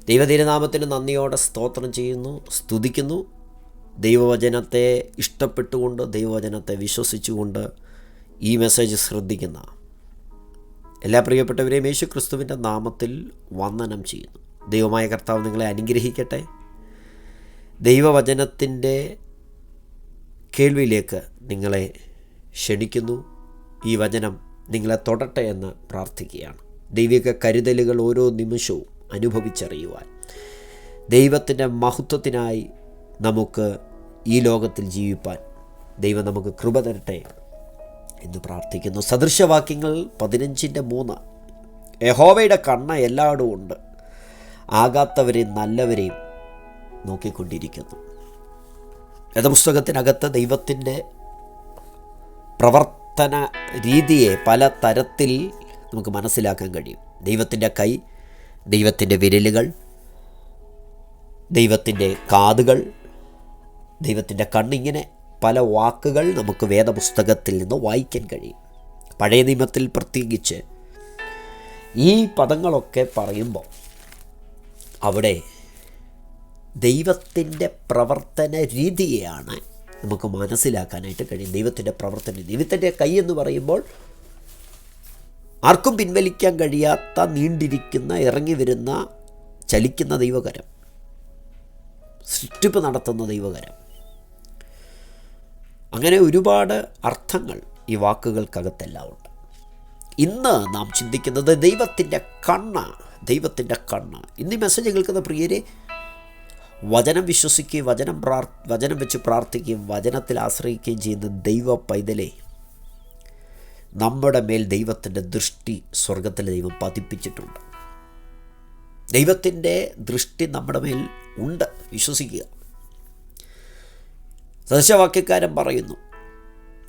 ദൈവതിരുനാമത്തിന് നന്ദിയോടെ സ്തോത്രം ചെയ്യുന്നു, സ്തുതിക്കുന്നു. ദൈവവചനത്തെ ഇഷ്ടപ്പെട്ടുകൊണ്ട്, ദൈവവചനത്തെ വിശ്വസിച്ചുകൊണ്ട് ഈ മെസ്സേജ് ശ്രദ്ധിക്കുന്ന എല്ലാ പ്രിയപ്പെട്ടവരെയും യേശു ക്രിസ്തുവിൻ്റെ നാമത്തിൽ വന്ദനം ചെയ്യുന്നു. ദൈവമായ കർത്താവ് നിങ്ങളെ അനുഗ്രഹിക്കട്ടെ. ദൈവവചനത്തിൻ്റെ കേൾവിയിലേക്ക് നിങ്ങളെ ക്ഷണിക്കുന്നു. ഈ വചനം നിങ്ങളെ തൊടട്ടെ എന്ന് പ്രാർത്ഥിക്കുകയാണ്. ദൈവിക കരുതലുകൾ ഓരോ നിമിഷവും അനുഭവിച്ചറിയുവാൻ, ദൈവത്തിൻ്റെ മഹത്വത്തിനായി നമുക്ക് ഈ ലോകത്തിൽ ജീവിപ്പാൻ ദൈവം നമുക്ക് കൃപ തരട്ടെ എന്ന് പ്രാർത്ഥിക്കുന്നു. സദൃശവാക്യങ്ങൾ 15:3 യഹോവയുടെ കണ്ണ് എല്ലായിടും ഉണ്ട്, ആകാത്തവരെയും നല്ലവരെയും നോക്കിക്കൊണ്ടിരിക്കുന്നു. വേദപുസ്തകത്തിനകത്ത് ദൈവത്തിൻ്റെ പ്രവർത്തന രീതിയെ പല തരത്തിൽ നമുക്ക് മനസ്സിലാക്കാൻ കഴിയും. ദൈവത്തിൻ്റെ കൈ, ദൈവത്തിൻ്റെ വിരലുകൾ, ദൈവത്തിൻ്റെ കാതുകൾ, ദൈവത്തിൻ്റെ കണ്ണിങ്ങനെ പല വാക്കുകൾ നമുക്ക് വേദപുസ്തകത്തിൽ നിന്ന് വായിക്കാൻ കഴിയും. പഴയ നിയമത്തിൽ പ്രത്യേകിച്ച് ഈ പദങ്ങളൊക്കെ പറയുമ്പോൾ അവിടെ ദൈവത്തിൻ്റെ പ്രവർത്തന രീതിയെയാണ് നമുക്ക് മനസ്സിലാക്കാനായിട്ട് കഴിയും. ദൈവത്തിൻ്റെ പ്രവർത്തന, ദൈവത്തിൻ്റെ കൈ എന്ന് പറയുമ്പോൾ ആർക്കും പിൻവലിക്കാൻ കഴിയാത്ത നീണ്ടിരിക്കുന്ന, ഇറങ്ങി വരുന്ന, ചലിക്കുന്ന ദൈവകരം, സൃഷ്ടിപ്പ് നടത്തുന്ന ദൈവകരം. അങ്ങനെ ഒരുപാട് അർത്ഥങ്ങൾ ഈ വാക്കുകൾക്കകത്തെല്ലാം ഉണ്ട്. ഇന്ന് നാം ചിന്തിക്കുന്നത് ദൈവത്തിൻ്റെ കണ്ണ്, ദൈവത്തിൻ്റെ കണ്ണ്. ഇന്ന് ഈ മെസ്സേജ് കേൾക്കുന്ന പ്രിയരെ, വചനം വിശ്വസിക്കുകയും വചനം വെച്ച് പ്രാർത്ഥിക്കുകയും വചനത്തിൽ ആശ്രയിക്കുകയും ചെയ്യുന്ന ദൈവ പൈതലേ, നമ്മുടെ മേൽ ദൈവത്തിൻ്റെ ദൃഷ്ടി സ്വർഗത്തിലെ ദൈവം പതിപ്പിച്ചിട്ടുണ്ട്. ദൈവത്തിൻ്റെ ദൃഷ്ടി നമ്മുടെ മേൽ ഉണ്ട്, വിശ്വസിക്കുക. സദൃശവാക്യക്കാരൻ പറയുന്നു,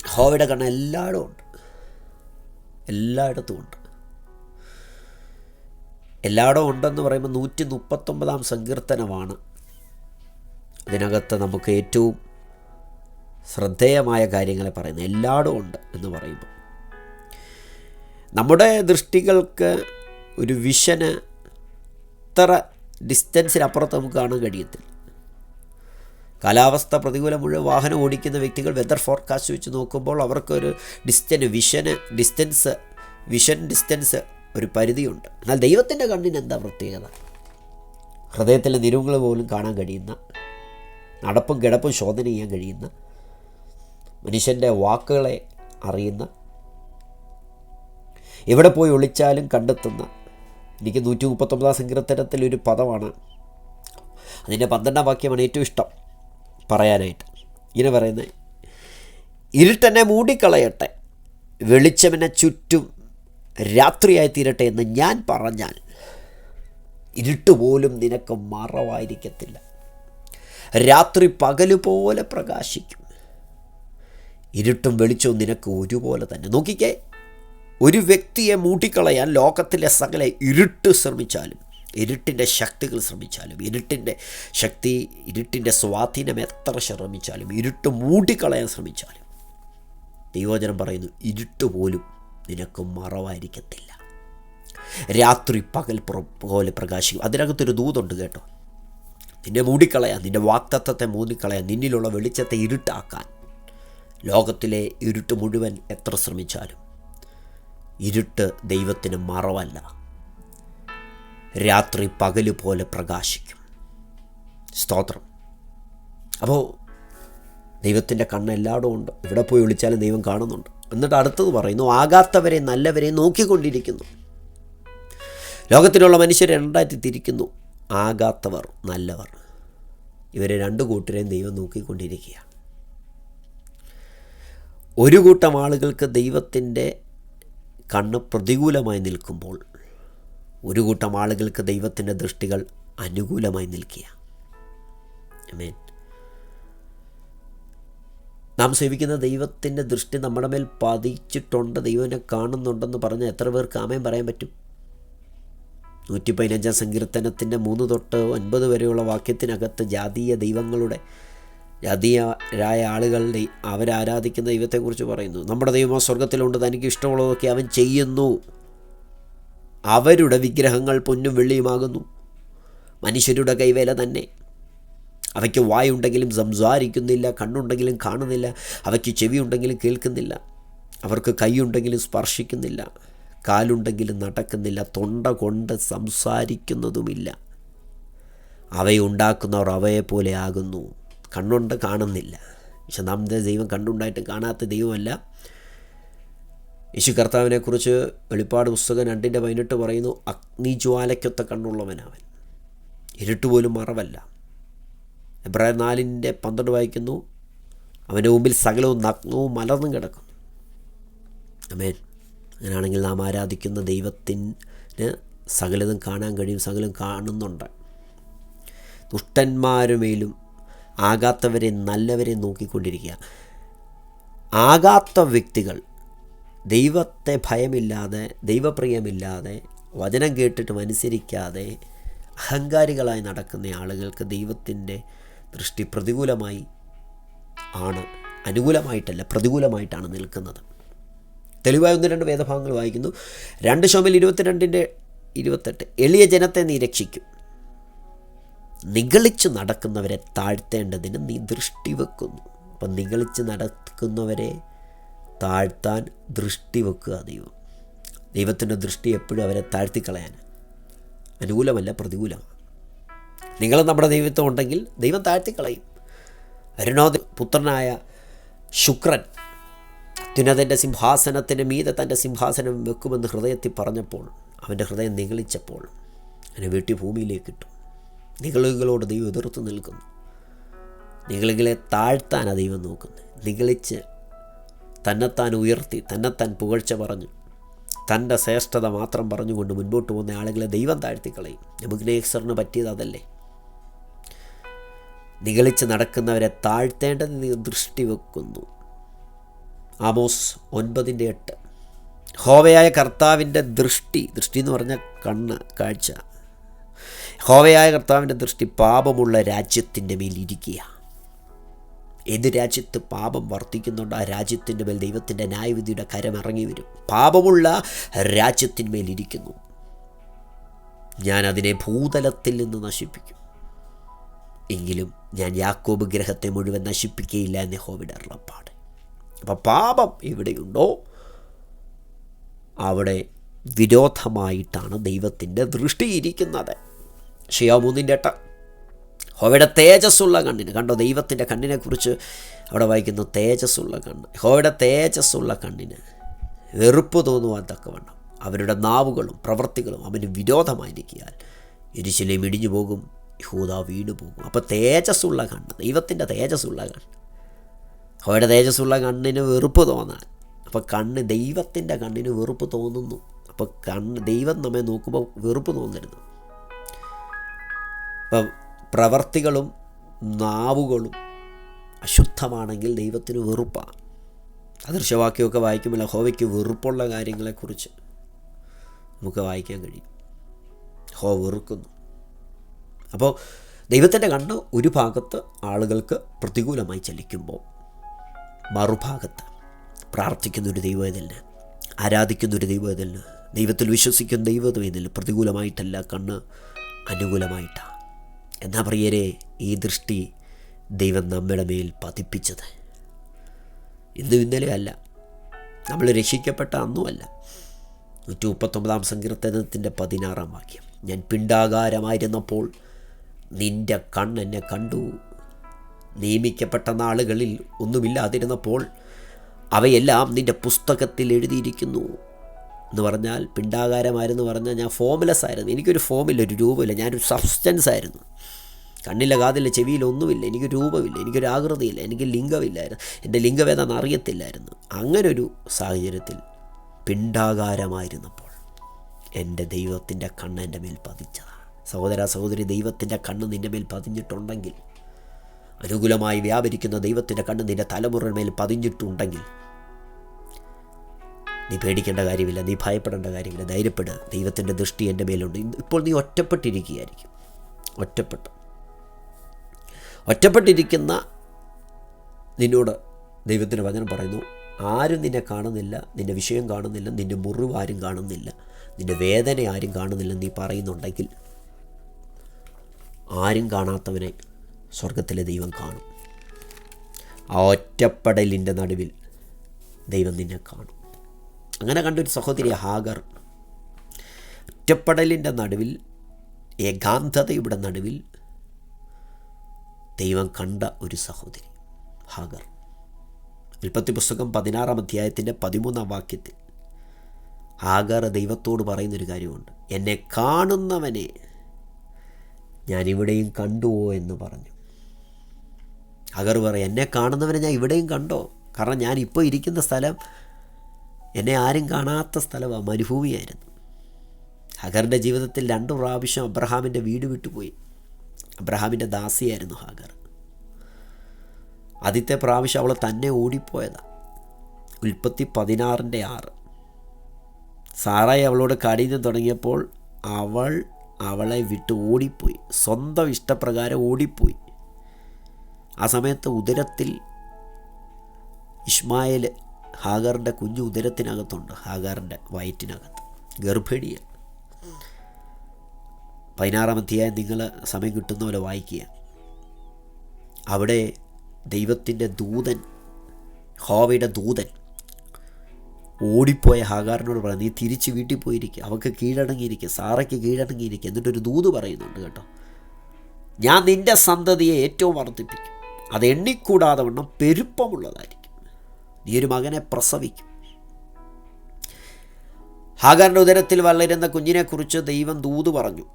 യഹോവയുടെ കണ്ണ് എല്ലായിടും ഉണ്ട്, എല്ലായിടത്തും ഉണ്ട്. എല്ലായിടവും ഉണ്ടെന്ന് പറയുമ്പോൾ 139 സങ്കീർത്തനമാണ് അതിനകത്ത് നമുക്ക് ഏറ്റവും ശ്രദ്ധേയമായ കാര്യങ്ങളെ പറയുന്നത്. എല്ലായിടവും ഉണ്ട് എന്ന് പറയുമ്പോൾ നമ്മുടെ ദൃഷ്ടികൾക്ക് ഒരു വിഷന് ഇത്ര ഡിസ്റ്റൻസിനപ്പുറത്ത് നമുക്ക് കാണാൻ കഴിയത്തില്ല. കാലാവസ്ഥ പ്രതികൂലം മുഴുവൻ വാഹനം ഓടിക്കുന്ന വ്യക്തികൾ വെതർ ഫോർകാസ്റ്റ് വെച്ച് നോക്കുമ്പോൾ അവർക്കൊരു വിഷൻ ഡിസ്റ്റൻസ് ഒരു പരിധിയുണ്ട്. എന്നാൽ ദൈവത്തിൻ്റെ കണ്ണിന് എന്താ പ്രത്യേകത? ഹൃദയത്തിലെ നിരവുകൾ പോലും കാണാൻ കഴിയുന്ന, നടപ്പും കിടപ്പും ശോധന ചെയ്യാൻ കഴിയുന്ന, മനുഷ്യൻ്റെ വാക്കുകളെ അറിയുന്ന, എവിടെ പോയി ഒളിച്ചാലും കണ്ടെത്തുന്ന. എനിക്ക് 139 സങ്കീർത്തനത്തിലൊരു പദമാണ്, അതിൻ്റെ 12 വാക്യമാണ് ഏറ്റവും ഇഷ്ടം പറയാനായിട്ട്. ഇങ്ങനെ പറയുന്നത്, ഇരുട്ടെന്നെ മൂടിക്കളയട്ടെ, വെളിച്ചമെന്നെ ചുറ്റും രാത്രിയായി തീരട്ടെ എന്ന് ഞാൻ പറഞ്ഞാൽ ഇരുട്ടുപോലും നിനക്ക് മറവായിരിക്കത്തില്ല. രാത്രി പകലുപോലെ പ്രകാശിക്കും, ഇരുട്ടും വെളിച്ചവും നിനക്ക് ഒരുപോലെ തന്നെ. നോക്കിക്കേ, ഒരു വ്യക്തിയെ മൂടിക്കളയാൻ ലോകത്തിലെ സകല ഇരുട്ട് ശ്രമിച്ചാലും, ഇരുട്ടിൻ്റെ ശക്തികൾ ശ്രമിച്ചാലും, ഇരുട്ടിൻ്റെ സ്വാധീനം എത്ര ശ്രമിച്ചാലും, ഇരുട്ട് മൂടിക്കളയാൻ ശ്രമിച്ചാലും, ദൈവവചനം പറയുന്നു ഇരുട്ട് പോലും നിനക്ക് മറവായിരിക്കത്തില്ല. രാത്രി പകൽ പോലെ പ്രകാശിക്കും. അതിനകത്തൊരു ദൂതുണ്ട് കേട്ടോ. നിന്നെ മൂടിക്കളയാൻ, നിൻ്റെ വാക്തത്വത്തെ മൂടിക്കളയാൻ, നിന്നിലുള്ള വെളിച്ചത്തെ ഇരുട്ടാക്കാൻ ലോകത്തിലെ ഇരുട്ട് മുഴുവൻ എത്ര ശ്രമിച്ചാലും ഇരുട്ട് ദൈവത്തിന് മറവല്ല. രാത്രി പകല് പോലെ പ്രകാശിക്കും. സ്തോത്രം. അപ്പോൾ ദൈവത്തിൻ്റെ കണ്ണ് എല്ലായിടും ഉണ്ട്, ഇവിടെ പോയി വിളിച്ചാലും ദൈവം കാണുന്നുണ്ട്. എന്നിട്ട് അടുത്തത് പറയുന്നു, ആകാത്തവരെ നല്ലവരെ നോക്കിക്കൊണ്ടിരിക്കുന്നു. ലോകത്തിലുള്ള മനുഷ്യരെ രണ്ടായിട്ട് തിരിക്കുന്നു, ആകാത്തവർ, നല്ലവർ. ഇവരെ രണ്ട് കൂട്ടരെയും ദൈവം നോക്കിക്കൊണ്ടിരിക്കുക. ഒരു കൂട്ടം ആളുകൾക്ക് ദൈവത്തിൻ്റെ കണ്ണ് പ്രതികൂലമായി നിൽക്കുമ്പോൾ, ഒരു കൂട്ടം ആളുകൾക്ക് ദൈവത്തിൻ്റെ ദൃഷ്ടികൾ അനുകൂലമായി നിൽക്കുക. ആമേൻ. നാം സേവിക്കുന്ന ദൈവത്തിൻ്റെ ദൃഷ്ടി നമ്മുടെ മേൽ പതിച്ചിട്ടുണ്ട്, ദൈവനെ കാണുന്നുണ്ടെന്ന് പറഞ്ഞാൽ എത്ര പേർക്ക് ആമേൻ പറയാൻ പറ്റും? 115 സങ്കീർത്തനത്തിൻ്റെ 3 തൊട്ട് 9 വരെയുള്ള വാക്യത്തിനകത്ത് ജാതീയരായ ആളുകളുടെ അവരാരാധിക്കുന്ന ദൈവത്തെക്കുറിച്ച് പറയുന്നു. നമ്മുടെ ദൈവം സ്വർഗത്തിലുണ്ട്, തനിക്ക് ഇഷ്ടമുള്ളതൊക്കെ അവൻ ചെയ്യുന്നു. അവരുടെ വിഗ്രഹങ്ങൾ പൊന്നും വെള്ളിയുമാകുന്നു, മനുഷ്യരുടെ കൈവേല തന്നെ. അവയ്ക്ക് വായുണ്ടെങ്കിലും സംസാരിക്കുന്നില്ല, കണ്ണുണ്ടെങ്കിലും കാണുന്നില്ല, അവയ്ക്ക് ചെവിയുണ്ടെങ്കിലും കേൾക്കുന്നില്ല, അവർക്ക് കൈയുണ്ടെങ്കിലും സ്പർശിക്കുന്നില്ല, കാലുണ്ടെങ്കിലും നടക്കുന്നില്ല, തൊണ്ട കൊണ്ട് സംസാരിക്കുന്നതുമില്ല. അവയുണ്ടാക്കുന്നവർ അവയെപ്പോലെ ആകുന്നു. കണ്ണുണ്ട്, കാണുന്നില്ല. പക്ഷെ നമ്മുടെ ദൈവം കണ്ടുണ്ടായിട്ട് കാണാത്ത ദൈവമല്ല. യേശു കർത്താവിനെക്കുറിച്ച് വെളിപ്പാട് പുസ്തകം 2:18 പറയുന്നു, അഗ്നിജ്വാലയ്ക്കൊത്ത കണ്ണുള്ളവനവൻ, ഇരുട്ടുപോലും മറവല്ല. എബ്രായർ 4:12 വായിക്കുന്നു, അവൻ്റെ മുമ്പിൽ സകലവും നഗ്നവും മലർന്നും കിടക്കുന്നു. ആമേൻ. അങ്ങനെയാണെങ്കിൽ നാം ആരാധിക്കുന്ന ദൈവത്തിന് സകലതും കാണാൻ കഴിയും, സകലം കാണുന്നുണ്ട്. ദുഷ്ടന്മാരുമേലും ആകാത്തവരെ നല്ലവരെ നോക്കിക്കൊണ്ടിരിക്കുക. ആകാത്ത വ്യക്തികൾ, ദൈവത്തെ ഭയമില്ലാതെ, ദൈവപ്രിയമില്ലാതെ, വചനം കേട്ടിട്ട് അനുസരിക്കാതെ അഹങ്കാരികളായി നടക്കുന്ന ആളുകൾക്ക് ദൈവത്തിൻ്റെ ദൃഷ്ടി പ്രതികൂലമായി ആണ്, അനുകൂലമായിട്ടല്ല പ്രതികൂലമായിട്ടാണ് നിൽക്കുന്നത്. തെളിവായ 1-2 വേദഭാഗങ്ങൾ വായിക്കുന്നു. 2 ശമൂവേൽ 22:28 എളിയ ജനത്തെ നീ രക്ഷിക്കും, നിഗളിച്ച് നടക്കുന്നവരെ താഴ്ത്തേണ്ടതിന് നീ ദൃഷ്ടി വെക്കുന്നു. അപ്പം നിഗളിച്ച് നടക്കുന്നവരെ താഴ്ത്താൻ ദൃഷ്ടി വെക്കുക ദൈവത്തിൻ്റെ ദൃഷ്ടി എപ്പോഴും അവരെ താഴ്ത്തിക്കളയാൻ, അനുകൂലമല്ല പ്രതികൂലമാണ്. നിങ്ങൾ നമ്മുടെ ദൈവത്വം ഉണ്ടെങ്കിൽ ദൈവം താഴ്ത്തിക്കളയും. അരുണോദയ പുത്രനായ ശുക്രൻ അത്യുന്നതൻ്റെ സിംഹാസനത്തിന് മീതെ തൻ്റെ സിംഹാസനം വെക്കുമെന്ന് ഹൃദയത്തിൽ പറഞ്ഞപ്പോൾ, അവൻ്റെ ഹൃദയം നിഗളിച്ചപ്പോൾ അവനെ വീട്ടി ഭൂമിയിലേക്ക് ഇട്ടു. നിഗളികളോട് ദൈവം എതിർത്ത് നിൽക്കുന്നു. നിഗളികളെ താഴ്ത്താനാണ് ദൈവം നോക്കുന്നത്. നിഗളിച്ച് തന്നെത്താൻ ഉയർത്തി, തന്നെത്താൻ പുകഴ്ച പറഞ്ഞു, തൻ്റെ ശ്രേഷ്ഠത മാത്രം പറഞ്ഞുകൊണ്ട് മുൻപോട്ട് പോകുന്ന ആളുകളെ ദൈവം താഴ്ത്തിക്കളയും. നെബൂഖദ്നേസറിന് പറ്റിയത് അതല്ലേ? നിഗളിച്ച് നടക്കുന്നവരെ താഴ്ത്തേണ്ടത് നീ ദൃഷ്ടി വെക്കുന്നു. ആമോസ് 9:8 യഹോവയായ കർത്താവിൻ്റെ ദൃഷ്ടി എന്ന് പറഞ്ഞാൽ കണ്ണ്, കാഴ്ച. യഹോവയായ കർത്താവിൻ്റെ ദൃഷ്ടി പാപമുള്ള രാജ്യത്തിൻ്റെ മേലിരിക്കുക. ഏത് രാജ്യത്ത് പാപം വർദ്ധിക്കുന്നുണ്ട് ആ രാജ്യത്തിൻ്റെ മേൽ ദൈവത്തിൻ്റെ ന്യായവിധിയുടെ കരം ഇറങ്ങി വരും. പാപമുള്ള രാജ്യത്തിന്മേലിരിക്കുന്നു, ഞാൻ അതിനെ ഭൂതലത്തിൽ നിന്ന് നശിപ്പിക്കും, എങ്കിലും ഞാൻ യാക്കോബ് ഗ്രഹത്തെ മുഴുവൻ നശിപ്പിക്കുകയില്ല എന്ന് യഹോവയുടെ അരുളപ്പാട്. അപ്പം പാപം എവിടെയുണ്ടോ അവിടെ വിരോധമായിട്ടാണ് ദൈവത്തിൻ്റെ ദൃഷ്ടിയിരിക്കുന്നത്. ഷിയാ 3:8 യഹോവയുടെ തേജസ്സുള്ള കണ്ണിന്, കണ്ടോ ദൈവത്തിൻ്റെ കണ്ണിനെക്കുറിച്ച് അവിടെ വായിക്കുന്നു, തേജസ്സുള്ള കണ്ണ്. യഹോവയുടെ തേജസ്സുള്ള കണ്ണിന് വെറുപ്പ് തോന്നുവാൻ തക്കവണ്ണം അവരുടെ നാവുകളും പ്രവൃത്തികളും അവന് വിരോധമായിരിക്കാൻ യെരൂശലേം ഇടിഞ്ഞു പോകും, യഹൂദ വീണു പോകും. അപ്പോൾ തേജസ്സുള്ള കണ്ണ്, ദൈവത്തിൻ്റെ തേജസ്സുള്ള കണ്ണ്, യഹോവയുടെ തേജസ്സുള്ള കണ്ണിന് വെറുപ്പ് തോന്നാൻ. അപ്പോൾ കണ്ണ്, ദൈവത്തിൻ്റെ കണ്ണിന് വെറുപ്പ് തോന്നുന്നു. അപ്പോൾ ദൈവം നമ്മെ നോക്കുമ്പോൾ വെറുപ്പ് തോന്നരുത്. അപ്പം പ്രവർത്തികളും നാവുകളും അശുദ്ധമാണെങ്കിൽ ദൈവത്തിന് വെറുപ്പാണ്. അദൃശ്യവാക്യമൊക്കെ വായിക്കുമ്പോൾ യഹോവയ്ക്ക് വെറുപ്പുള്ള കാര്യങ്ങളെക്കുറിച്ച് നമുക്ക് വായിക്കാൻ കഴിയും. യഹോവ വെറുക്കുന്നു. അപ്പോൾ ദൈവത്തിൻ്റെ കണ്ണ് ഒരു ഭാഗത്ത് ആളുകൾക്ക് പ്രതികൂലമായി ചലിക്കുമ്പോൾ, മറുഭാഗത്ത് പ്രാർത്ഥിക്കുന്നൊരു ദൈവവേദന, ആരാധിക്കുന്നൊരു ദൈവവേദന, ദൈവത്തിൽ വിശ്വസിക്കുന്ന ദൈവവേദന പ്രതികൂലമായിട്ടല്ല, കണ്ണ് അനുകൂലമായിട്ടാണ്. എന്നാ പ്രിയരെ, ഈ ദൃഷ്ടി ദൈവം നമ്മുടെ മേൽ പതിപ്പിച്ചത് ഇന്നും ഇന്നലെ അല്ല, നമ്മൾ രക്ഷിക്കപ്പെട്ട അന്നുമല്ല. 139 സങ്കീർത്തനത്തിൻ്റെ 16 വാക്യം, ഞാൻ പിണ്ടാകാരമായിരുന്നപ്പോൾ നിൻ്റെ കണ്ണെന്നെ കണ്ടു, നിയമിക്കപ്പെട്ട നാളുകളിൽ ഒന്നുമില്ലാതിരുന്നപ്പോൾ അവയെല്ലാം നിൻ്റെ പുസ്തകത്തിൽ എഴുതിയിരിക്കുന്നു എന്ന് പറഞ്ഞാൽ, പിണ്ടാകാരമായിരുന്നു പറഞ്ഞാൽ ഞാൻ ഫോംലെസ് ആയിരുന്നു. എനിക്കൊരു ഫോമില്ല, ഒരു രൂപമില്ല, ഞാനൊരു സബ്സ്റ്റൻസ് ആയിരുന്നു. കണ്ണില്ല, കാതില്ല, ചെവിയിലൊന്നുമില്ല, എനിക്ക് രൂപമില്ല, എനിക്കൊരു ആകൃതിയില്ല, എനിക്ക് ലിംഗമില്ലായിരുന്നു, എൻ്റെ ലിംഗഭേദം അറിയത്തില്ലായിരുന്നു. അങ്ങനൊരു സാഹചര്യത്തിൽ പിണ്ടാകാരമായിരുന്നപ്പോൾ എൻ്റെ ദൈവത്തിൻ്റെ കണ്ണ് എൻ്റെ മേൽ പതിച്ചതാണ്. സഹോദര സഹോദരി, ദൈവത്തിൻ്റെ കണ്ണ് നിൻ്റെ മേൽ പതിഞ്ഞിട്ടുണ്ടെങ്കിൽ, അനുകൂലമായി വ്യാപരിക്കുന്ന ദൈവത്തിൻ്റെ കണ്ണ് നിൻ്റെ തലമുറയുടെ മേൽ പതിഞ്ഞിട്ടുണ്ടെങ്കിൽ, നീ പേടിക്കേണ്ട കാര്യമില്ല, നീ ഭയപ്പെടേണ്ട കാര്യമില്ല, ധൈര്യപ്പെടുക. ദൈവത്തിൻ്റെ ദൃഷ്ടി എൻ്റെ മേലുണ്ട്. ഇപ്പോൾ നീ ഒറ്റപ്പെട്ടിരിക്കുകയായിരിക്കും. ഒറ്റപ്പെട്ടിരിക്കുന്ന നിന്നോട് ദൈവത്തിൻ്റെ വചനം പറയുന്നു, ആരും നിന്നെ കാണുന്നില്ല, നിൻ്റെ വിഷയം കാണുന്നില്ല, നിൻ്റെ മുറിവ് ആരും കാണുന്നില്ല, നിൻ്റെ വേദന ആരും കാണുന്നില്ല നീ പറയുന്നുണ്ടെങ്കിൽ, ആരും കാണാത്തവനെ സ്വർഗത്തിലെ ദൈവം കാണും. ആ ഒറ്റപ്പെടലിൻ്റെ നടുവിൽ ദൈവം നിന്നെ കാണും. അങ്ങനെ കണ്ടൊരു സഹോദരി ഹാഗർ. ഒറ്റപ്പെടലിൻ്റെ നടുവിൽ, ഏകാന്തതയുടെ നടുവിൽ ദൈവം കണ്ട ഒരു സഹോദരി ഹാഗർ. ഉൽപ്പത്തി പുസ്തകം 16-ാം അധ്യായത്തിൻ്റെ 13-ാം വാക്യത്തിൽ ഹാഗർ ദൈവത്തോട് പറയുന്നൊരു കാര്യമുണ്ട്. എന്നെ കാണുന്നവനെ ഞാനിവിടെയും കണ്ടുവോ എന്ന് പറഞ്ഞു. ഹാഗർ പറയും, എന്നെ കാണുന്നവനെ ഞാൻ ഇവിടെയും കണ്ടോ? കാരണം ഞാനിപ്പോൾ ഇരിക്കുന്ന സ്ഥലം എന്നെ ആരും കാണാത്ത സ്ഥലമാണ്, മരുഭൂമിയായിരുന്നു. ഹാഗറിൻ്റെ ജീവിതത്തിൽ 2 പ്രാവശ്യം അബ്രഹാമിൻ്റെ വീട് വിട്ടുപോയി. അബ്രഹാമിൻ്റെ ദാസിയായിരുന്നു ഹാഗർ. ആദ്യത്തെ പ്രാവശ്യം അവൾ തന്നെ ഓടിപ്പോയതാണ്. ഉൽപ്പത്തി 16:6. സാറായി അവളോട് കടിഞ്ഞു തുടങ്ങിയപ്പോൾ അവളെ വിട്ട് ഓടിപ്പോയി. സ്വന്തം ഇഷ്ടപ്രകാരം ഓടിപ്പോയി. ആ സമയത്ത് ഉദരത്തിൽ ഇസ്മായേൽ, ഹാഗറിൻ്റെ കുഞ്ഞു ഉദരത്തിനകത്തുണ്ട്, ഹാഗറിൻ്റെ വയറ്റിനകത്ത് ഗർഭിണിയാണ്. 16-ാം അധ്യായം നിങ്ങൾ സമയം കിട്ടുന്ന പോലെ വായിക്കുക. അവിടെ ദൈവത്തിൻ്റെ ദൂതൻ, യഹോവയുടെ ദൂതൻ ഓടിപ്പോയ ഹാഗാറിനോട് പറഞ്ഞു, നീ തിരിച്ച് വീട്ടിൽ പോയിരിക്കുക, അവൾക്ക് കീഴടങ്ങിയിരിക്കുക, സാറയ്ക്ക് കീഴടങ്ങിയിരിക്കുക. എന്നിട്ടൊരു ദൂത് പറയുന്നുണ്ട് കേട്ടോ, ഞാൻ നിൻ്റെ സന്തതിയെ ഏറ്റവും വർദ്ധിപ്പിക്കും, അത് എണ്ണിക്കൂടാതെ വണ്ണം പെരുപ്പമുള്ളതായിരിക്കും, നീ ഒരു മകനെ പ്രസവിക്കും. ഹാഗാറിൻ്റെ ഉദരത്തിൽ വളരുന്ന കുഞ്ഞിനെക്കുറിച്ച് ദൈവം ദൂത് പറഞ്ഞു.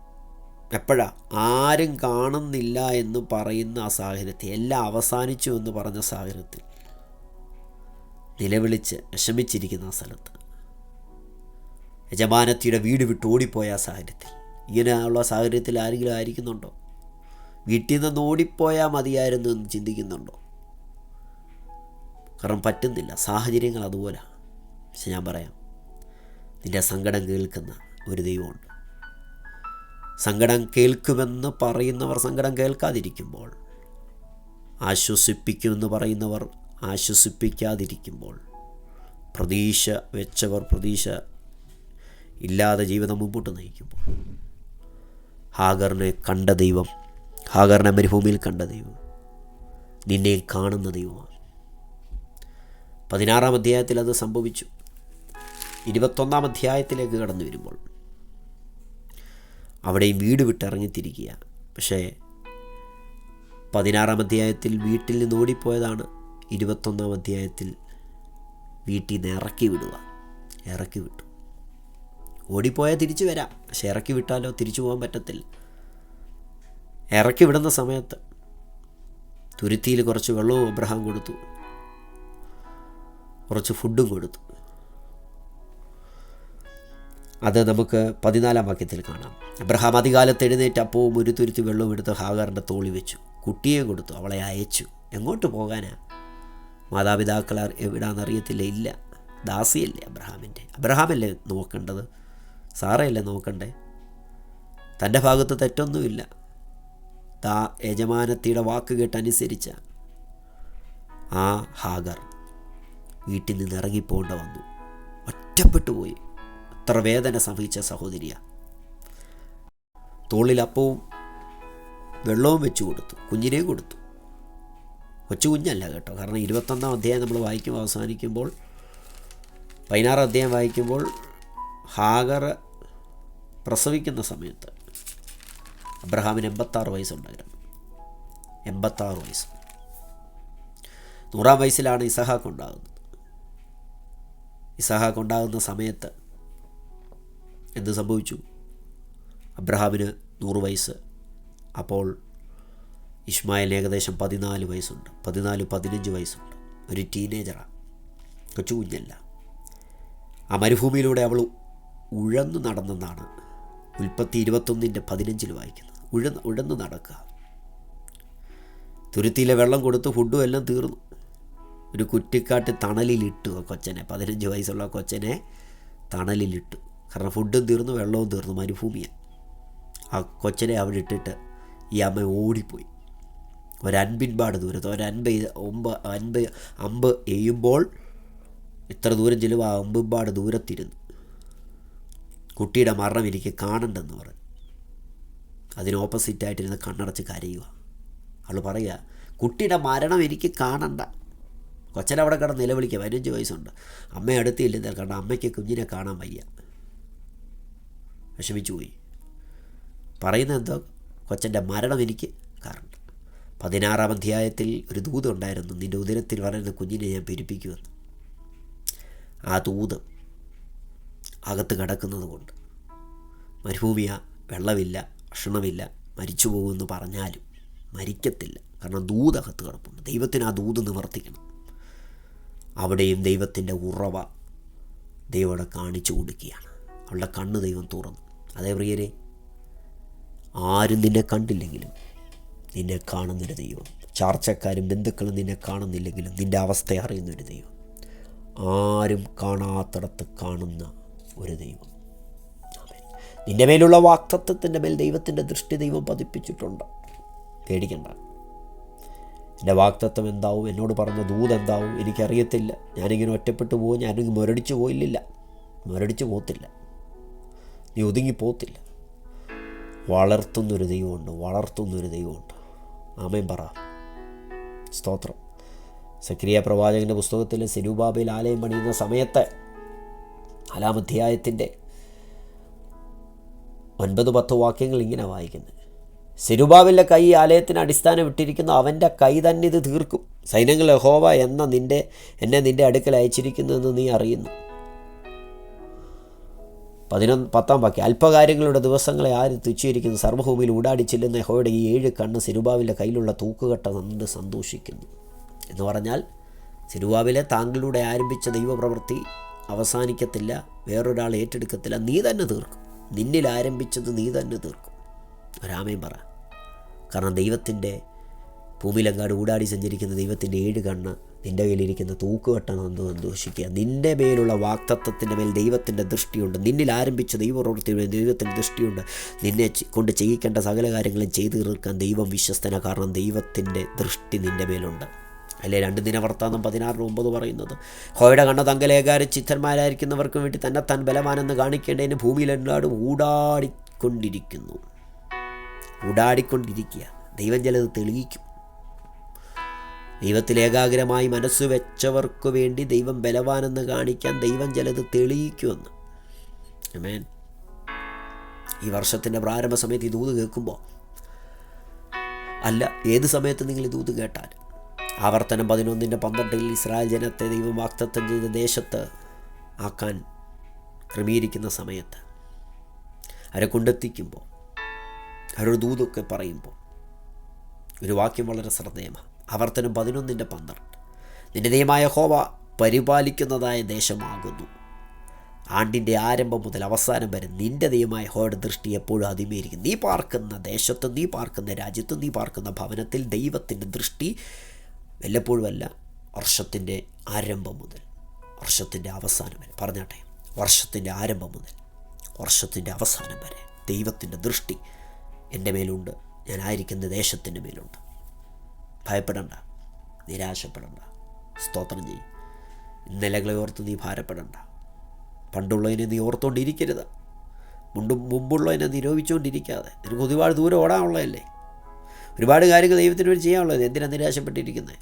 എപ്പോഴാ? ആരും കാണുന്നില്ല എന്ന് പറയുന്ന ആ സാഹചര്യത്തിൽ, എല്ലാം അവസാനിച്ചു എന്ന് പറഞ്ഞ സാഹചര്യത്തിൽ, നിലവിളിച്ച് വിഷമിച്ചിരിക്കുന്ന ആ സ്ഥലത്ത്, യജമാനത്തിയുടെ വീട് വിട്ട് ഓടിപ്പോയ ആ സാഹചര്യത്തിൽ, ഇങ്ങനെയുള്ള സാഹചര്യത്തിൽ ആരെങ്കിലും ആയിരിക്കുന്നുണ്ടോ? വീട്ടിൽ നിന്ന് ഓടിപ്പോയാൽ മതിയായിരുന്നു എന്ന് ചിന്തിക്കുന്നുണ്ടോ? കാരണം പറ്റുന്നില്ല, സാഹചര്യങ്ങൾ അതുപോലെ. പക്ഷെ ഞാൻ പറയാം, നിൻ്റെ സങ്കടം കേൾക്കുന്ന ഒരു ദൈവമുണ്ട്. സങ്കടം കേൾക്കുമെന്ന് പറയുന്നവർ സങ്കടം കേൾക്കാതിരിക്കുമ്പോൾ, ആശ്വസിപ്പിക്കുമെന്ന് പറയുന്നവർ ആശ്വസിപ്പിക്കാതിരിക്കുമ്പോൾ, പ്രതീക്ഷ വെച്ചവർ പ്രതീക്ഷ ഇല്ലാതെ ജീവിതം മുമ്പോട്ട് നയിക്കുമ്പോൾ, ഹാഗറിനെ കണ്ട ദൈവം, ഹാഗറിനെ മരുഭൂമിയിൽ കണ്ട ദൈവം നിന്നെ കാണുന്ന ദൈവമാണ്. 16-ാം അധ്യായത്തിൽ അത് സംഭവിച്ചു. 21-ാം അധ്യായത്തിലേക്ക് കടന്നു വരുമ്പോൾ അവിടെയും വീട് വിട്ടിറങ്ങിത്തിരിക്കുക. പക്ഷേ 16-ാം അധ്യായത്തിൽ വീട്ടിൽ നിന്ന് ഓടിപ്പോയതാണ്. 21-ാം അധ്യായത്തിൽ വീട്ടിൽ നിന്ന് ഇറക്കി വിട്ടു. ഓടിപ്പോയാൽ തിരിച്ചു വരാം, പക്ഷെ ഇറക്കി വിട്ടാലോ തിരിച്ചു പോകാൻ പറ്റത്തില്ല. ഇറക്കി വിടുന്ന സമയത്ത് തുരുത്തിയിൽ കുറച്ച് വെള്ളവും അബ്രഹാം കൊടുത്തു, കുറച്ച് ഫുഡും കൊടുത്തു. അത് നമുക്ക് 14-ാം വാക്യത്തിൽ കാണാം. അബ്രഹാം അധികാലത്ത് എഴുന്നേറ്റ് അപ്പവും ഒരു തുരുത്തി വെള്ളവും എടുത്ത് ഹാഗാറിൻ്റെ തോളി വെച്ചു, കുട്ടിയെ കൊടുത്തു, അവളെ അയച്ചു. എങ്ങോട്ട് പോകാനാ? മാതാപിതാക്കൾ എവിടാന്നറിയത്തില്ല. ഇല്ല, ദാസിയല്ലേ അബ്രഹാമല്ലേ നോക്കേണ്ടത്, സാറയല്ലേ നോക്കണ്ടേ? തൻ്റെ ഭാഗത്ത് തെറ്റൊന്നുമില്ല. യജമാനത്തിയുടെ വാക്ക് കേട്ടനുസരിച്ച ആ ഹാഗർ വീട്ടിൽ നിന്ന് ഇറങ്ങിപ്പോണ്ട വന്നു. ഒറ്റപ്പെട്ടു പോയി. അത്ര വേദന സഹിച്ച സഹോദരിയാണ്. തോളിൽ അപ്പവും വെള്ളവും വെച്ച് കൊടുത്തു, കുഞ്ഞിനെയും കൊടുത്തു. കൊച്ചു കുഞ്ഞല്ല കേട്ടോ. കാരണം 21-ാം അധ്യായം നമ്മൾ വായിക്കുമ്പോൾ അവസാനിക്കുമ്പോൾ 16-ാം അധ്യായം വായിക്കുമ്പോൾ ഹാഗർ പ്രസവിക്കുന്ന സമയത്ത് അബ്രഹാമിന് 86 വയസ്സുണ്ടായിരുന്നു. 86 വയസ്സ്. 100-ാം വയസ്സിലാണ് ഇസഹാക്ക് ഉണ്ടാകുന്നത്. ഇസഹാക്ക് ഉണ്ടാകുന്ന സമയത്ത് എന്ത് സംഭവിച്ചു? അബ്രഹാമിന് 100 വയസ്സ്. അപ്പോൾ ഇസ്മായേലിന് ഏകദേശം 14 വയസ്സുണ്ട്. 14-15 വയസ്സുണ്ട്. ഒരു ടീനേജറാണ്, കൊച്ചു കുഞ്ഞല്ല. ആ മരുഭൂമിയിലൂടെ അവൾ ഉഴന്നു നടന്നെന്നാണ് ഉൽപ്പത്തി 21-15 വായിക്കുന്നത്. ഉഴന്നു നടക്കുക. തുരുത്തിയിലെ വെള്ളം കൊടുത്ത് ഫുഡും എല്ലാം തീർന്നു. ഒരു കുറ്റിക്കാട്ട് തണലിലിട്ടു ആ കൊച്ചനെ, 15 വയസ്സുള്ള കൊച്ചനെ തണലിലിട്ടു. കാരണം ഫുഡും തീർന്നു, വെള്ളവും തീർന്നു, മരുഭൂമിയാണ്. ആ കൊച്ചനെ അവിടെ ഇട്ടിട്ട് ഈ അമ്മ ഓടിപ്പോയി. ഒരൻപിൻപാട് ദൂരത്ത്, അമ്പ് എയ്യുമ്പോൾ ഇത്ര ദൂരം ചെല്ലുമ്പോൾ ആ അമ്പിൻപാട് ദൂരത്തിരുന്നു. കുട്ടിയുടെ മരണം എനിക്ക് കാണണ്ടെന്ന് പറഞ്ഞു. അതിന് ഓപ്പോസിറ്റായിട്ടിരുന്ന് കണ്ണടച്ച് കരയുക. അവൾ പറയുക, കുട്ടിയുടെ മരണം എനിക്ക് കാണണ്ട. കൊച്ചനവിടെ കിടന്ന് നിലവിളിക്കുക. 15 വയസ്സുണ്ട്. അമ്മ അടുത്തില്ല, കാരണം അമ്മയ്ക്ക് കുഞ്ഞിനെ കാണാൻ വയ്യ. വിഷമിച്ചു പോയി. പറയുന്നത് എന്തോ, കൊച്ചൻ്റെ മരണം എനിക്ക് കാരണം. 16-ാം അധ്യായത്തിൽ ഒരു ദൂത് ഉണ്ടായിരുന്നു, നിൻ്റെ ഉദരത്തിൽ വളരുന്ന കുഞ്ഞിനെ ഞാൻ പെരുപ്പിക്കുമെന്ന്. ആ ദൂത് അകത്ത് കിടക്കുന്നത് കൊണ്ട് മരുഭൂമിയ, വെള്ളമില്ല, ഭക്ഷണമില്ല, മരിച്ചു പോകുമെന്ന് പറഞ്ഞാലും മരിക്കത്തില്ല. കാരണം ദൂത് അകത്ത് കിടപ്പുണ്ട്. ദൈവത്തിന് ആ ദൂത് നിവർത്തിക്കണം. അവിടെയും ദൈവത്തിൻ്റെ ഉറവ ദൈവം അവിടെ കാണിച്ചു കൊടുക്കുകയാണ്. അവളുടെ കണ്ണ് ദൈവം തുറന്നു. അതേ പ്രിയരെ, ആരും നിന്നെ കണ്ടില്ലെങ്കിലും നിന്നെ കാണുന്നൊരു ദൈവം, ചാർച്ചക്കാരും ബന്ധുക്കളും നിന്നെ കാണുന്നില്ലെങ്കിലും നിൻ്റെ അവസ്ഥ അറിയുന്നൊരു ദൈവം, ആരും കാണാത്തിടത്ത് കാണുന്ന ഒരു ദൈവം. നിൻ്റെ മേലുള്ള വാക്തത്വത്തിൻ്റെ മേൽ ദൈവത്തിൻ്റെ ദൃഷ്ടി ദൈവം പതിപ്പിച്ചിട്ടുണ്ട്. പേടിക്കണ്ട. എൻ്റെ വാക്തത്വം എന്താവും, എന്നോട് പറഞ്ഞ ദൂത് എന്താവും എനിക്കറിയത്തില്ല. ഞാനിങ്ങനെ ഒറ്റപ്പെട്ടു പോകും, ഞാനിങ്ങനെ മുരടിച്ചു പോയില്ല. മുരടിച്ചു പോകത്തില്ല, നീ ഒതുങ്ങിപ്പോകത്തില്ല. വളർത്തുന്നൊരു ദൈവമുണ്ട്, വളർത്തുന്നൊരു ദൈവമുണ്ട്. ആമേൻ പറ. സ്തോത്രം. സക്രിയ പ്രവാചകൻ്റെ പുസ്തകത്തിൽ സെരുബ്ബാബേൽ ആലയം പണിയുന്ന സമയത്ത് 4-ാം അധ്യായത്തിൻ്റെ 9-10 വാക്യങ്ങൾ ഇങ്ങനെ വായിക്കുന്നത്, സെരുബ്ബാബേലിൻ്റെ കൈ ആലയത്തിന് അടിസ്ഥാനം ഇട്ടിരിക്കുന്നു, അവൻ്റെ കൈ തന്നെ ഇത് തീർക്കും. സൈന്യങ്ങൾ യഹോവ എന്നെ നിൻ്റെ അടുക്കൽ അയച്ചിരിക്കുന്നുവെന്ന് നീ അറിയുന്നു. 10-ാം വാക്യം, അല്പകാര്യങ്ങളുടെ ദിവസങ്ങളെ ആര് തുച്ഛീകരിക്കുന്നു, സർവ്വഭൂമിയിൽ ഊടാടി ചെല്ലുന്ന യഹോവയുടെ ഈ 7 കണ്ണ് സെരുബ്ബാബേലിൻ്റെ കയ്യിലുള്ള തൂക്കുകട്ട കണ്ട് സന്തോഷിക്കുന്നു. എന്ന് പറഞ്ഞാൽ സെരുബ്ബാബേലെ, താങ്കളിലൂടെ ആരംഭിച്ച ദൈവപ്രവൃത്തി അവസാനിക്കത്തില്ല, വേറൊരാൾ ഏറ്റെടുക്കത്തില്ല, നീ തന്നെ തീർക്കും. നിന്നിൽ ആരംഭിച്ചത് നീ തന്നെ തീർക്കും. ഒരാമേൻ പറ. കാരണം ദൈവത്തിൻ്റെ ഭൂമിയിലെങ്ങാട് ഊടാടി സഞ്ചരിക്കുന്ന ദൈവത്തിൻ്റെ 7 കണ്ണ് നിൻ്റെ കയ്യിലിരിക്കുന്ന തൂക്കുകെട്ടണമെന്ന് സന്തോഷിക്കുക. നിൻ്റെ മേലുള്ള വാക്തത്വത്തിൻ്റെ മേൽ ദൈവത്തിൻ്റെ ദൃഷ്ടിയുണ്ട്. നിന്നിൽ ആരംഭിച്ച ദൈവപ്രവൃത്തിയുടെ ദൈവത്തിൻ്റെ ദൃഷ്ടിയുണ്ട്. നിന്നെ കൊണ്ട് ചെയ്യിക്കേണ്ട സകല കാര്യങ്ങളും ചെയ്തു തീർക്കാൻ ദൈവം വിശ്വസ്തന. കാരണം ദൈവത്തിൻ്റെ ദൃഷ്ടി നിൻ്റെ മേലുണ്ട്. അല്ലേ 2 ദിനവൃത്താന്തം 16:9 പറയുന്നത്, യഹോവയുടെ കണ്ണ് തങ്കലേകാരി ചിത്തന്മാരായിരിക്കുന്നവർക്ക് വേണ്ടി തന്നെത്താൻ ബലവാനെന്ന് കാണിക്കേണ്ടതിന് ഭൂമിയിലെല്ലാടും ഊടാടിക്കൊണ്ടിരിക്കുന്നു. ഊടാടിക്കൊണ്ടിരിക്കുക. ദൈവം ചിലത് തെളിയിക്കും. ദൈവത്തിൽ ഏകാഗ്രമായി മനസ്സ് വെച്ചവർക്ക് വേണ്ടി ദൈവം ബലവാനെന്ന് കാണിക്കാൻ ദൈവം ചിലത് തെളിയിക്കുമെന്ന്. ആമേൻ. ഈ വർഷത്തിൻ്റെ പ്രാരംഭ സമയത്ത് ഈ ദൂത് കേൾക്കുമ്പോൾ, അല്ല ഏത് സമയത്ത് നിങ്ങൾ ഈ ദൂത് കേട്ടാൽ, ആവർത്തനം 11:12 ഇസ്രായേൽ ജനത്തെ ദൈവം വാഗ്ദത്തം ചെയ്ത ദേശത്ത് ആക്കാൻ ക്രമീകരിക്കുന്ന സമയത്ത് അവരെ കൊണ്ടെത്തിക്കുമ്പോൾ, അവരുടെ ദൂതൊക്കെ പറയുമ്പോൾ ഒരു വാക്യം വളരെ ശ്രദ്ധേയമാണ്. ആവർത്തനം 11:12, നിന്റെ ദൈവമായ യഹോവ പരിപാലിക്കുന്നതായ ദേശമാകുന്നു. ആണ്ടിൻ്റെ ആരംഭം മുതൽ അവസാനം വരെ നിന്റെ ദൈവമായ യഹോവയുടെ ദൃഷ്ടി എപ്പോഴും അതിമേയിരിക്കും. നീ പാർക്കുന്ന ദേശത്ത്, നീ പാർക്കുന്ന രാജ്യത്ത്, നീ പാർക്കുന്ന ഭവനത്തിൽ ദൈവത്തിൻ്റെ ദൃഷ്ടി വല്ലപ്പോഴുമല്ല, വർഷത്തിൻ്റെ ആരംഭം മുതൽ വർഷത്തിൻ്റെ അവസാനം വരെ. പറഞ്ഞാട്ടെ, വർഷത്തിൻ്റെ ആരംഭം മുതൽ വർഷത്തിൻ്റെ അവസാനം വരെ ദൈവത്തിൻ്റെ ദൃഷ്ടി എൻ്റെ മേലുണ്ട്. ഞാനായിരിക്കുന്ന ദേശത്തിൻ്റെ മേലുണ്ട്. ഭയപ്പെടണ്ട, നിരാശപ്പെടണ്ട, സ്തോത്രം ചെയ്യും. ഇന്നലകളെ ഓർത്ത് നീ ഭാരപ്പെടണ്ട. പണ്ടുള്ളതിനെ നീ ഓർത്തുകൊണ്ടിരിക്കരുത്. മുമ്പുള്ളതിനെ നിരോപിച്ചുകൊണ്ടിരിക്കാതെ. നിനക്ക് ഒരുപാട് ദൂരം ഓടാനുള്ളതല്ലേ, ഒരുപാട് കാര്യങ്ങൾ ദൈവത്തിന് വേണ്ടി ചെയ്യാനുള്ളത്. എന്തിനാണ് നിരാശപ്പെട്ടിരിക്കുന്നത്?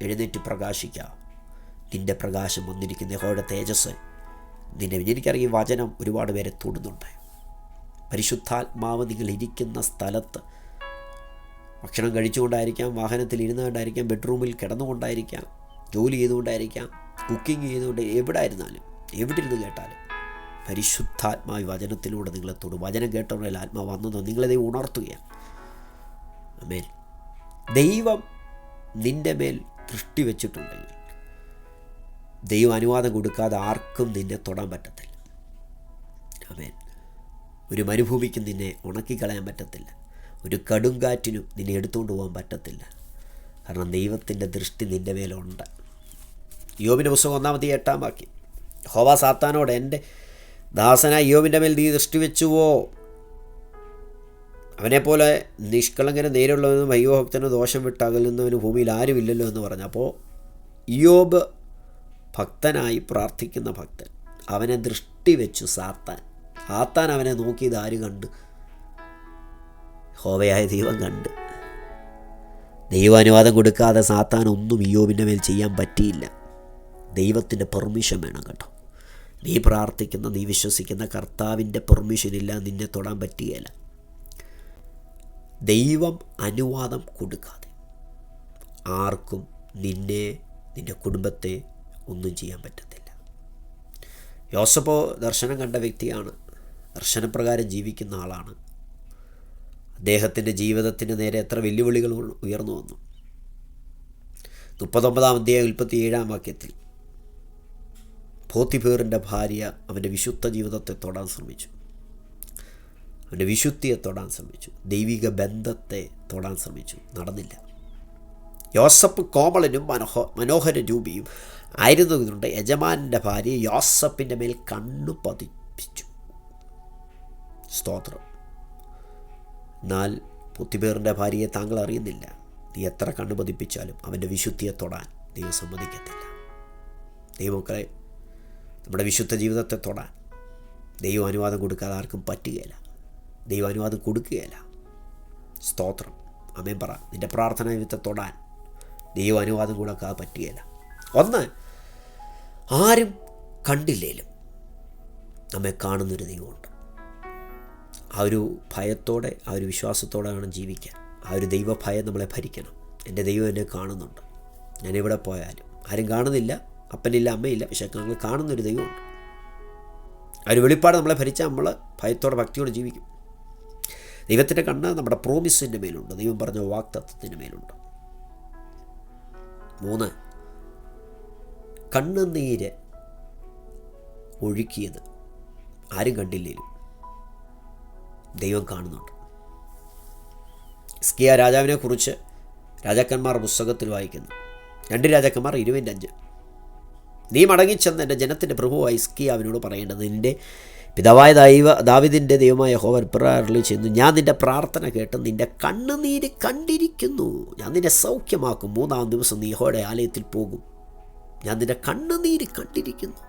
എഴുന്നേറ്റ് പ്രകാശിക്കുക. നിൻ്റെ പ്രകാശം വന്നിരിക്കുന്ന യഹോവയുടെ തേജസ് നിന്നെ. എനിക്കറിയാം, വചനം ഒരുപാട് പേരെ തൊടുന്നുണ്ട്. പരിശുദ്ധാത്മാവ് നിങ്ങൾ ഇരിക്കുന്ന സ്ഥലത്ത് ഭക്ഷണം കഴിച്ചുകൊണ്ടായിരിക്കാം, വാഹനത്തിൽ ഇരുന്നുകൊണ്ടായിരിക്കാം, ബെഡ്റൂമിൽ കിടന്നുകൊണ്ടായിരിക്കാം, ജോലി ചെയ്തുകൊണ്ടായിരിക്കാം, കുക്കിംഗ് ചെയ്തുകൊണ്ട്, എവിടെ ആയിരുന്നാലും, എവിടെ ഇരുന്ന് കേട്ടാലും പരിശുദ്ധാത്മാവ് വചനത്തിലൂടെ നിങ്ങളെ തൊടും. വചനം കേട്ടവരുടെ ആത്മാവ് വന്നതോ നിങ്ങളെ ഉണർത്തുകയാണ്. ആമേൻ. ദൈവം നിൻ്റെ മേൽ ദൃഷ്ടി വെച്ചിട്ടുണ്ടെങ്കിൽ ദൈവം അനുവാദം കൊടുക്കാതെ ആർക്കും നിന്നെ തൊടാൻ പറ്റത്തില്ല. ആമേൻ. ഒരു മരുഭൂമിക്കും നിന്നെ ഉണക്കിക്കളയാൻ പറ്റത്തില്ല. ഒരു കടുങ്കാറ്റിനും നിന്നെ എടുത്തുകൊണ്ട് പോകാൻ പറ്റത്തില്ല. കാരണം ദൈവത്തിൻ്റെ ദൃഷ്ടി നിൻ്റെ മേലുണ്ട്. യോബിൻ്റെ പുസ്തകം 1-8 വാക്യം, യഹോവ സാത്താനോട്, എൻ്റെ ദാസനായ യോബിൻ്റെ മേൽ നീ ദൃഷ്ടി വെച്ചുവോ? അവനെപ്പോലെ നിഷ്കളങ്കന് നേരുള്ളവനും ഭയഭക്തനും ദോഷം വിട്ടകലുന്നവനും ഭൂമിയിൽ ആരുമില്ലല്ലോ എന്ന് പറഞ്ഞു. അപ്പോൾ യോബ് ഭക്തനായി പ്രാർത്ഥിക്കുന്ന ഭക്തൻ, അവനെ ദൃഷ്ടി വെച്ചു സാത്താൻ. അവനെ നോക്കിയത് ആര് കണ്ട്? യഹോവയായ ദൈവം കണ്ട്. ദൈവാനുവാദം കൊടുക്കാതെ സാത്താൻ ഒന്നും ഇയ്യോബിൻ്റെ മേൽ ചെയ്യാൻ പറ്റിയില്ല. ദൈവത്തിൻ്റെ പെർമിഷൻ വേണം കേട്ടോ. നീ പ്രാർത്ഥിക്കുന്ന, നീ വിശ്വസിക്കുന്ന കർത്താവിൻ്റെ പെർമിഷൻ ഇല്ല നിന്നെ തൊടാൻ പറ്റുകയില്ല. ദൈവം അനുവാദം കൊടുക്കാതെ ആർക്കും നിന്നെ, നിൻ്റെ കുടുംബത്തെ ഒന്നും ചെയ്യാൻ പറ്റത്തില്ല. യോസേപ്പ് ദർശനം കണ്ട വ്യക്തിയാണ്, ദർശനപ്രകാരം ജീവിക്കുന്ന ആളാണ്. അദ്ദേഹത്തിൻ്റെ ജീവിതത്തിന് നേരെ എത്ര വെല്ലുവിളികൾ ഉയർന്നു വന്നു. 39-ാം അധ്യായം 47-ാം വാക്യത്തിൽ പോത്തിഫേറിൻ്റെ ഭാര്യ അവൻ്റെ വിശുദ്ധ ജീവിതത്തെ തൊടാൻ ശ്രമിച്ചു, അവൻ്റെ വിശുദ്ധിയെ തൊടാൻ ശ്രമിച്ചു, ദൈവിക ബന്ധത്തെ തൊടാൻ ശ്രമിച്ചു, നടന്നില്ല. യോസേപ്പ് കോമളനും മനോഹര രൂപിയും ആയിരുന്നതുകൊണ്ട് യജമാനൻ്റെ ഭാര്യ യോസേപ്പിൻ്റെ മേൽ കണ്ണു പതിപ്പിച്ചു. സ്തോത്രം. എന്നാൽ പോത്തിഫേറിൻ്റെ ഭാര്യയെ താങ്കൾ അറിയുന്നില്ല. നീ എത്ര കണ്ണു പതിപ്പിച്ചാലും അവൻ്റെ വിശുദ്ധിയെ തൊടാൻ ദൈവം സമ്മതിക്കത്തില്ല. ദൈവമക്കളെ, നമ്മുടെ വിശുദ്ധ ജീവിതത്തെ തൊടാൻ ദൈവം അനുവാദം കൊടുക്കാതെ ആർക്കും പറ്റുകയില്ല. ദൈവം അനുവാദം കൊടുക്കുകയില്ല. സ്തോത്രം. ആമേൻ പറ. നിൻ്റെ പ്രാർത്ഥന ജീവിതത്തെ തൊടാൻ ദൈവം അനുവാദം കൊടുക്കാതെ പറ്റുകയില്ല. ഒന്ന്, ആരും കണ്ടില്ലേലും നമ്മെ കാണുന്നൊരു ദൈവമുണ്ട്. ആ ഒരു ഭയത്തോടെ, ആ ഒരു വിശ്വാസത്തോടെ വേണം ജീവിക്കാൻ. ആ ഒരു ദൈവഭയം നമ്മളെ ഭരിക്കണം. എൻ്റെ ദൈവം എന്നെ കാണുന്നുണ്ട്. ഞാൻ എവിടെ പോയാലും ആരും കാണുന്നില്ല, അപ്പനില്ല, അമ്മയില്ല, പക്ഷേ ഞങ്ങൾ കാണുന്നൊരു ദൈവമുണ്ട്. ആ ഒരു വെളിപ്പാട് നമ്മളെ ഭരിച്ചാൽ നമ്മൾ ഭയത്തോടെ, ഭക്തിയോടെ ജീവിക്കും. ദൈവത്തിൻ്റെ കണ്ണ് നമ്മുടെ പ്രോമിസിൻ്റെ മേലുണ്ട്. ദൈവം പറഞ്ഞ വാഗ്ദത്തത്തിൻ്റെ മേലുണ്ട്. 3, കണ്ണുനീര് ഒഴുക്കിയത് ആരും കണ്ടില്ലേലും ദൈവം കാണുന്നുണ്ട്. ഹിസ്കിയ രാജാവിനെ കുറിച്ച് രാജാക്കന്മാർ പുസ്തകത്തിൽ വായിക്കുന്നു. 2 രാജാക്കന്മാർ 25. നീ മടങ്ങിച്ചെന്ന് എൻ്റെ ജനത്തിൻ്റെ പ്രഭുവായ ഹിസ്കിയാവിനോട് പറയേണ്ടത്, നിൻ്റെ പിതാവായ ദാവീദിൻ്റെ ദൈവമായ യഹോവ ഇപ്രകാരം ചെന്നു, ഞാൻ നിൻ്റെ പ്രാർത്ഥന കേട്ട് നിൻ്റെ കണ്ണുനീര് കണ്ടിരിക്കുന്നു. ഞാൻ നിന്നെ സൗഖ്യമാക്കും. 3-ാം ദിവസം നീ യഹോവയുടെ ആലയത്തിൽ പോകും. ഞാൻ നിൻ്റെ കണ്ണുനീര് കണ്ടിരിക്കുന്നു.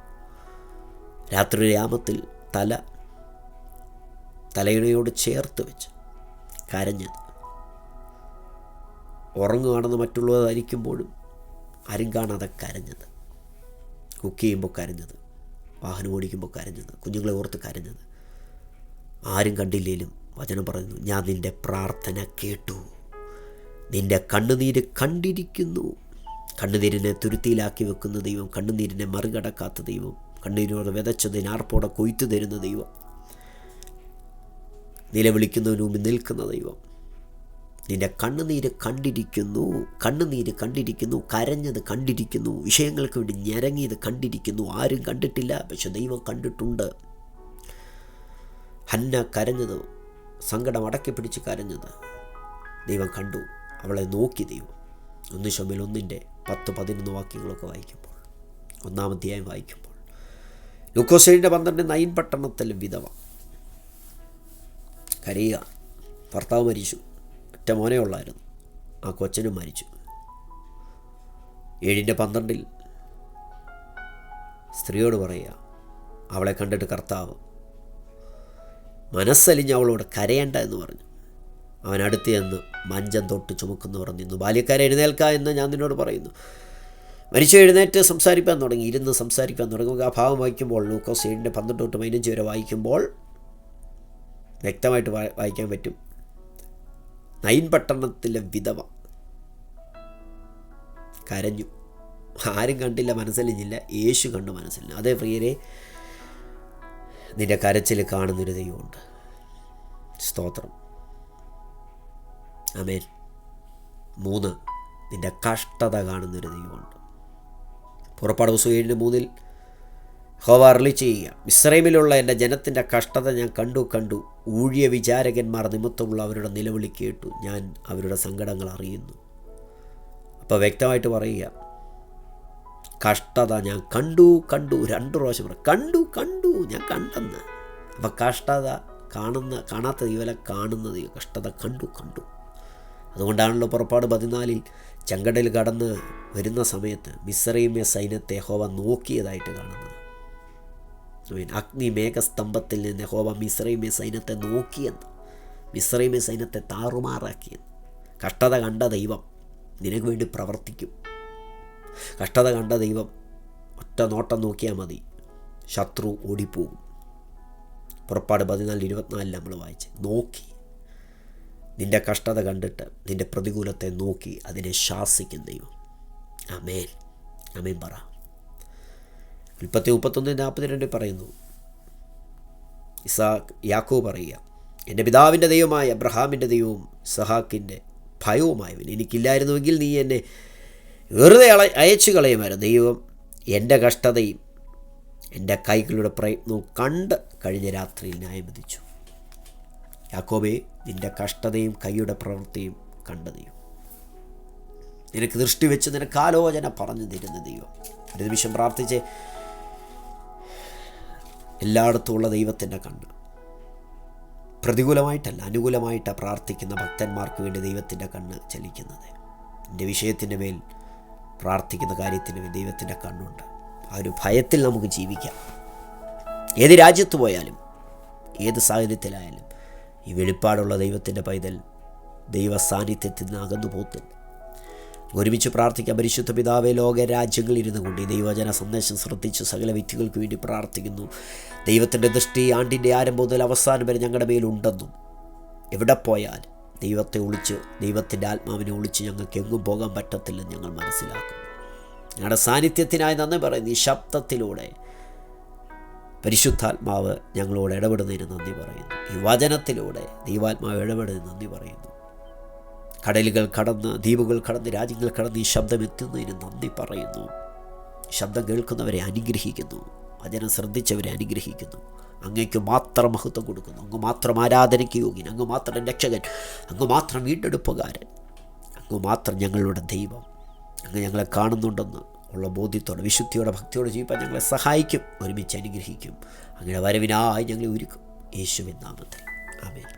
രാത്രി യാമത്തിൽ തലയിണയോട് ചേർത്ത് വെച്ച് കരഞ്ഞത്, ഉറങ്ങുകയാണെന്ന് മറ്റുള്ളവരായിരിക്കുമ്പോഴും ആരും കാണാതെ കരഞ്ഞത്, കുക്ക് ചെയ്യുമ്പോൾ കരഞ്ഞത്, വാഹനം ഓടിക്കുമ്പോൾ കരഞ്ഞത്, കുഞ്ഞുങ്ങളെ ഓർത്ത് കരഞ്ഞത്, ആരും കണ്ടില്ലേലും വചനം പറയുന്നു, ഞാൻ നിൻ്റെ പ്രാർത്ഥന കേട്ടു, നിൻ്റെ കണ്ണുനീര് കണ്ടിരിക്കുന്നു. കണ്ണുനീരിനെ തുരുത്തിയിലാക്കി വെക്കുന്ന ദൈവം, കണ്ണുനീരിനെ മറികടക്കാത്ത ദൈവം, കണ്ണീരോട് വിതച്ചതിന് ആർപ്പോടെ കൊയ്ത്തു തരുന്ന ദൈവം, നിലവിളിക്കുന്നതിന് മുമ്പ് നിൽക്കുന്ന ദൈവം. നിൻ്റെ കണ്ണുനീര് കണ്ടിരിക്കുന്നു, കണ്ണുനീര് കണ്ടിരിക്കുന്നു, കരഞ്ഞത് കണ്ടിരിക്കുന്നു, വിഷയങ്ങൾക്ക് വേണ്ടി ഞരങ്ങിയത് കണ്ടിരിക്കുന്നു. ആരും കണ്ടിട്ടില്ല, പക്ഷെ ദൈവം കണ്ടിട്ടുണ്ട്. ഹന്ന കരഞ്ഞത്, സങ്കടം അടക്കി പിടിച്ച് കരഞ്ഞത് ദൈവം കണ്ടു. അവളെ നോക്കി ദൈവം. 1 ശമൂവേൽ 1:10-11 വാക്യങ്ങളൊക്കെ വായിക്കുമ്പോൾ, 1-ാം അധ്യായം വായിക്കുമ്പോൾ, ലൂക്കോസ് 7:12 നയിൻ പട്ടണത്തിൽ വിധവ കരയുക. ഭർത്താവ് മരിച്ചു, ഒറ്റ മോനെ ഉള്ളായിരുന്നു, ആ കൊച്ചനും മരിച്ചു. 7:12 സ്ത്രീയോട് പറയുക, അവളെ കണ്ടിട്ട് കർത്താവ് മനസ്സലിഞ്ഞ് അവളോട് കരയേണ്ട എന്ന് പറഞ്ഞു. അവൻ അടുത്ത് ചെന്ന് മഞ്ചം തൊട്ട് ചുമക്കുന്നവർ നിന്നു. ബാല്യക്കാരെ എഴുന്നേൽക്ക എന്ന് ഞാൻ നിന്നോട് പറയുന്നു. മരിച്ചു എഴുന്നേറ്റ് സംസാരിക്കാൻ തുടങ്ങി, ഇരുന്ന് സംസാരിക്കാൻ തുടങ്ങി. ആ ഭാഗം വായിക്കുമ്പോൾ, ലൂക്കോസ് 7:12-15 വരെ വായിക്കുമ്പോൾ വ്യക്തമായിട്ട് വായിക്കാൻ പറ്റും. നയിൻ പട്ടണത്തിലെ വിധവ കരഞ്ഞു. ആരും കണ്ടില്ല, മനസ്സിലിഞ്ഞില്ല, യേശു കണ്ടു മനസ്സിലില്ല. അതേ പ്രിയരെ, നിൻ്റെ കരച്ചിൽ കാണുന്നൊരു ദൈവമുണ്ട്. സ്തോത്രം. ആമേൻ. 3, നിൻ്റെ കഷ്ടത കാണുന്നൊരു ദൈവമുണ്ട്. പുറപ്പാട് ദിവസം 7:3 യഹോവ അരുളി ചെയ്യുക, മിസ്രൈമിലുള്ള എൻ്റെ ജനത്തിൻ്റെ കഷ്ടത ഞാൻ കണ്ടു. ഊഴിയ വിചാരകന്മാർ നിമിത്തമുള്ള അവരുടെ നിലവിളി കേട്ടു. ഞാൻ അവരുടെ സങ്കടങ്ങൾ അറിയുന്നു. അപ്പോൾ വ്യക്തമായിട്ട് പറയുക, കഷ്ടത ഞാൻ കണ്ടു. 2 പ്രാവശ്യം കണ്ടു ഞാൻ കണ്ടെന്ന്. അപ്പം കഷ്ടത കാണാത്ത ദൈവമല്ല, കാണുന്ന ദൈവം. കഷ്ടത കണ്ടു. അതുകൊണ്ടാണല്ലോ പുറപ്പാട് 14 ചെങ്കടൽ കടന്ന് വരുന്ന സമയത്ത് മിസ്രൈമ്യ സൈന്യത്തെ യഹോവ നോക്കിയതായിട്ട് കാണുന്നത്. അഗ്നി മേഘസ്തംഭത്തിൽ നിന്ന് യഹോവ മിസ്രൈമ്യ സൈന്യത്തെ നോക്കിയെന്ന് മിസ്രൈമി സൈന്യത്തെ താറുമാറാക്കിയത്. കഷ്ടത കണ്ട ദൈവം നിനക്ക് വേണ്ടി പ്രവർത്തിക്കും. കഷ്ടത കണ്ട ദൈവം ഒറ്റ നോട്ടം നോക്കിയാൽ മതി, ശത്രു ഓടിപ്പോകും. പുറപ്പാട് 14:24 നമ്മൾ വായിച്ച് നോക്കി, നിൻ്റെ കഷ്ടത കണ്ടിട്ട് നിൻ്റെ പ്രതികൂലത്തെ നോക്കി അതിനെ ശാസിക്കും ദൈവം. ആമേൻ, ആമേൻ പറ. ഉൽപ്പത്തി 31:42 പറയുന്നു, യാക്കോബ് പറയുക, എൻ്റെ പിതാവിൻ്റെ ദൈവമായ അബ്രഹാമിൻ്റെ ദൈവവും ഇസഹാക്കിൻ്റെ ഭയവുമായവൻ എനിക്കില്ലായിരുന്നുവെങ്കിൽ നീ എന്നെ വെറുതെ അയച്ചു കളയുമായിരുന്നു. ദൈവം എൻ്റെ കഷ്ടതയും എൻ്റെ കൈകളുടെ പ്രയത്നവും കണ്ട് കഴിഞ്ഞ രാത്രിയിൽ ന്യായം വിധിച്ചു. യാക്കോബേ, നിൻ്റെ കഷ്ടതയും കൈയുടെ പ്രവൃത്തിയും കണ്ട ദൈവം, നിനക്ക് ദൃഷ്ടി വെച്ച് നിനക്ക് ആലോചന പറഞ്ഞു തരുന്ന ദൈവം. ഒരു നിമിഷം പ്രാർത്ഥിച്ച്, എല്ലായിടത്തുമുള്ള ദൈവത്തിൻ്റെ കണ്ണ് പ്രതികൂലമായിട്ടല്ല അനുകൂലമായിട്ടാണ് പ്രാർത്ഥിക്കുന്ന ഭക്തന്മാർക്ക് വേണ്ടി ദൈവത്തിൻ്റെ കണ്ണ് ചലിക്കുന്നത്. എൻ്റെ വിഷയത്തിൻ്റെ മേൽ പ്രാർത്ഥിക്കുന്ന കാര്യത്തിന് മേൽ ദൈവത്തിൻ്റെ കണ്ണുണ്ട്. ആ ഒരു ഭയത്തിൽ നമുക്ക് ജീവിക്കാം. ഏത് രാജ്യത്ത് പോയാലും ഏത് സാഹചര്യത്തിലായാലും ഈ വെളിപ്പാടുള്ള ദൈവത്തിൻ്റെ പൈതൽ ദൈവ സാന്നിധ്യത്തിൽ നിന്ന് അകന്നു പോകത്തില്ല. ഒരുമിച്ച് പ്രാർത്ഥിക്കാം. പരിശുദ്ധ പിതാവേ, ലോകരാജ്യങ്ങളിൽ ഇരുന്നു കൊണ്ട് ഈ ദൈവജന സന്ദേശം ശ്രദ്ധിച്ച് സകല വ്യക്തികൾക്ക് വേണ്ടി പ്രാർത്ഥിക്കുന്നു. ദൈവത്തിൻ്റെ ദൃഷ്ടി ആണ്ടിൻ്റെ ആരംഭം മുതൽ അവസാനം വരെ ഞങ്ങളുടെ മേലുണ്ടെന്നും എവിടെ പോയാൽ ദൈവത്തെ ഒളിച്ച്, ദൈവത്തിൻ്റെ ആത്മാവിനെ ഒളിച്ച് ഞങ്ങൾക്ക് എങ്ങും പോകാൻ പറ്റത്തില്ലെന്ന് ഞങ്ങൾ മനസ്സിലാക്കുന്നു. ഞങ്ങളുടെ സാന്നിധ്യത്തിനായി നന്ദി പറയുന്നു. ഈ ശബ്ദത്തിലൂടെ പരിശുദ്ധാത്മാവ് ഞങ്ങളോട് ഇടപെടുന്നതിന് നന്ദി പറയുന്നു. ഈ വചനത്തിലൂടെ ദൈവാത്മാവ് ഇടപെടുന്നതിന് നന്ദി പറയുന്നു. കടലുകൾ കടന്ന്, ദ്വീപുകൾ കടന്ന്, രാജ്യങ്ങൾ കടന്ന് ഈ ശബ്ദം എത്തുന്നതിന് നന്ദി പറയുന്നു. ശബ്ദം കേൾക്കുന്നവരെ അനുഗ്രഹിക്കുന്നു, വചനം ശ്രദ്ധിച്ചവരെ അനുഗ്രഹിക്കുന്നു. അങ്ങേക്ക് മാത്രം മഹത്വം കൊടുക്കുന്നു. അങ്ങ് മാത്രം ആരാധനയ്ക്ക് യോഗ്യൻ, അങ്ങ് മാത്രം രക്ഷകൻ, അങ്ങ് മാത്രം വീണ്ടെടുപ്പുകാരൻ, അങ്ങ് മാത്രം ഞങ്ങളുടെ ദൈവം. അങ്ങ് ഞങ്ങളെ കാണുന്നുണ്ടെന്ന് ഉള്ള ബോധ്യത്തോടെ, വിശുദ്ധിയോടെ, ഭക്തിയോടെ ജീവിക്കാൻ ഞങ്ങളെ സഹായിക്കും, ഒരുമിച്ച് അനുഗ്രഹിക്കും. അങ്ങനെ വരവിനായി ഞങ്ങളെ ഒരുക്കും. യേശുവിൻ നാമത്തിൽ ആമേൻ.